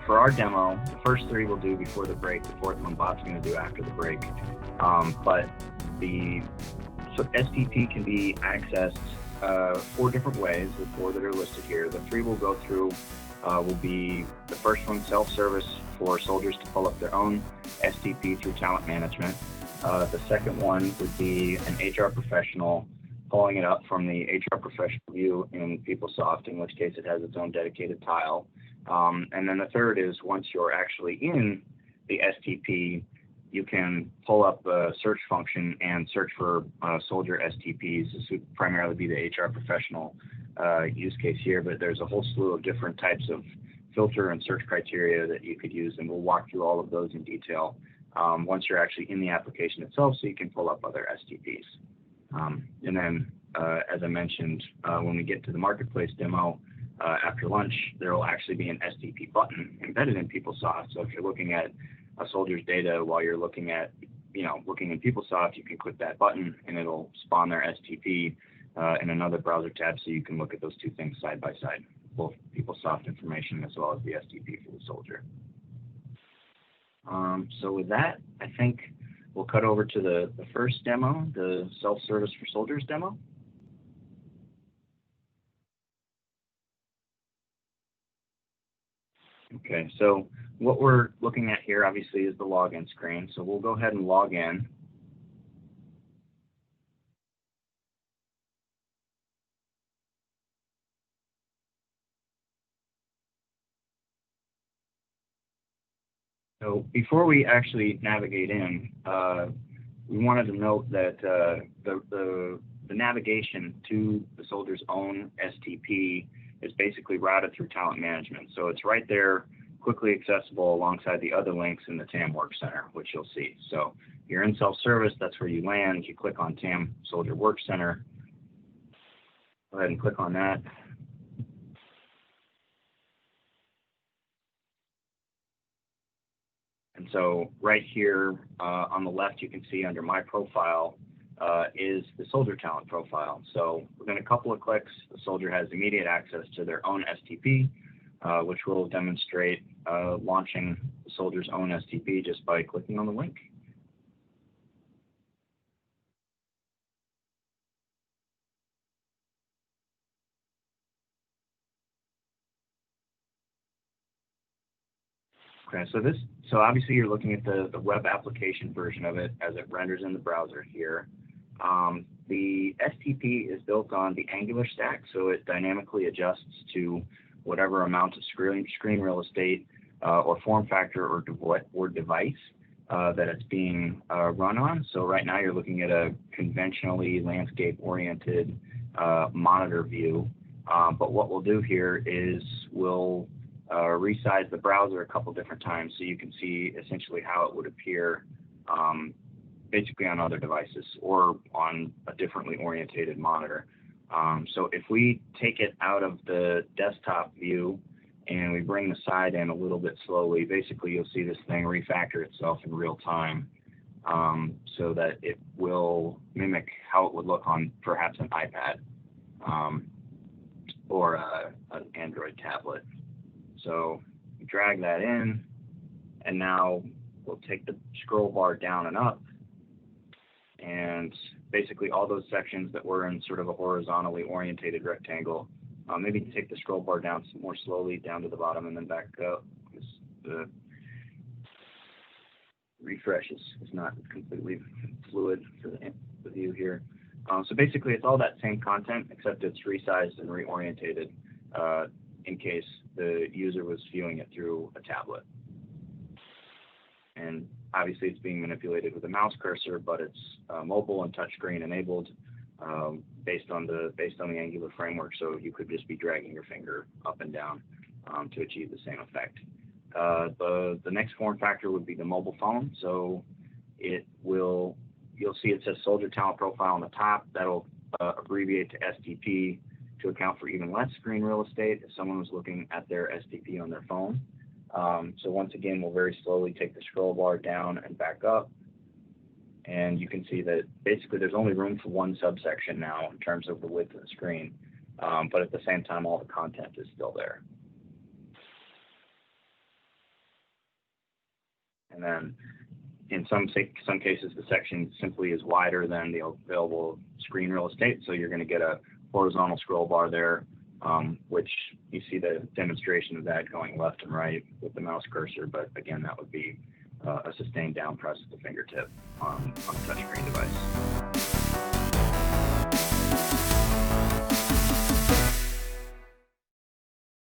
for our demo, the first three we'll do before the break. The fourth one Bob's going to do after the break. But the STP can be accessed 4 different ways, the 4 that are listed here. The 3 we'll go through will be the first one, self-service for soldiers to pull up their own STP through talent management. The second one would be an HR professional pulling it up from the HR professional view in PeopleSoft, in which case it has its own dedicated tile. And then the third is once you're actually in the STP, you can pull up a search function and search for soldier STPs. This would primarily be the HR professional use case here, but there's a whole slew of different types of filter and search criteria that you could use, and we'll walk through all of those in detail once you're actually in the application itself, so you can pull up other STPs. And then, as I mentioned, when we get to the marketplace demo after lunch, there will actually be an STP button embedded in PeopleSoft. So if you're looking at a soldier's data while you're looking at, looking in PeopleSoft, you can click that button and it'll spawn their STP in another browser tab, so you can look at those two things side by side, both PeopleSoft information as well as the STP for the soldier. So with that, I think we'll cut over to the first demo, the self-service for soldiers demo. Okay, so what we're looking at here obviously is the login screen. So we'll go ahead and log in. So before we actually navigate in, we wanted to note that the navigation to the soldier's own STP is basically routed through talent management. So it's right there, quickly accessible alongside the other links in the TAM Work Center, which you'll see. So you're in self-service, that's where you land. You click on TAM Soldier Work Center. Go ahead and click on that. And so right here on the left, you can see under My Profile is the soldier talent profile. So within a couple of clicks, the soldier has immediate access to their own STP, which will demonstrate launching the soldier's own STP just by clicking on the link. Okay, so obviously you're looking at the web application version of it as it renders in the browser here. The STP is built on the Angular stack, so it dynamically adjusts to whatever amount of screen real estate or form factor or device that it's being run on. So right now you're looking at a conventionally landscape-oriented monitor view. But what we'll do here is we'll resize the browser a couple different times so you can see essentially how it would appear basically on other devices or on a differently orientated monitor. So if we take it out of the desktop view and we bring the side in a little bit slowly, basically you'll see this thing refactor itself in real time so that it will mimic how it would look on perhaps an iPad or an Android tablet. So drag that in, and now we'll take the scroll bar down and up, and basically all those sections that were in sort of a horizontally orientated rectangle, maybe take the scroll bar down more slowly down to the bottom and then back up, because the refresh is not completely fluid for the view here. So basically it's all that same content, except it's resized and reorientated in case the user was viewing it through a tablet. And obviously it's being manipulated with a mouse cursor, but it's mobile and touchscreen enabled based on the Angular framework. So you could just be dragging your finger up and down to achieve the same effect. The next form factor would be the mobile phone. So you'll see it says Soldier Talent Profile on the top. That'll abbreviate to STP to account for even less screen real estate if someone was looking at their STP on their phone. So once again, we'll very slowly take the scroll bar down and back up. And you can see that basically there's only room for one subsection now in terms of the width of the screen. But at the same time, all the content is still there. And then in some cases, the section simply is wider than the available screen real estate. So you're going to get a horizontal scroll bar there, which you see the demonstration of that going left and right with the mouse cursor. But again, that would be a sustained down press at the fingertip on a touchscreen device.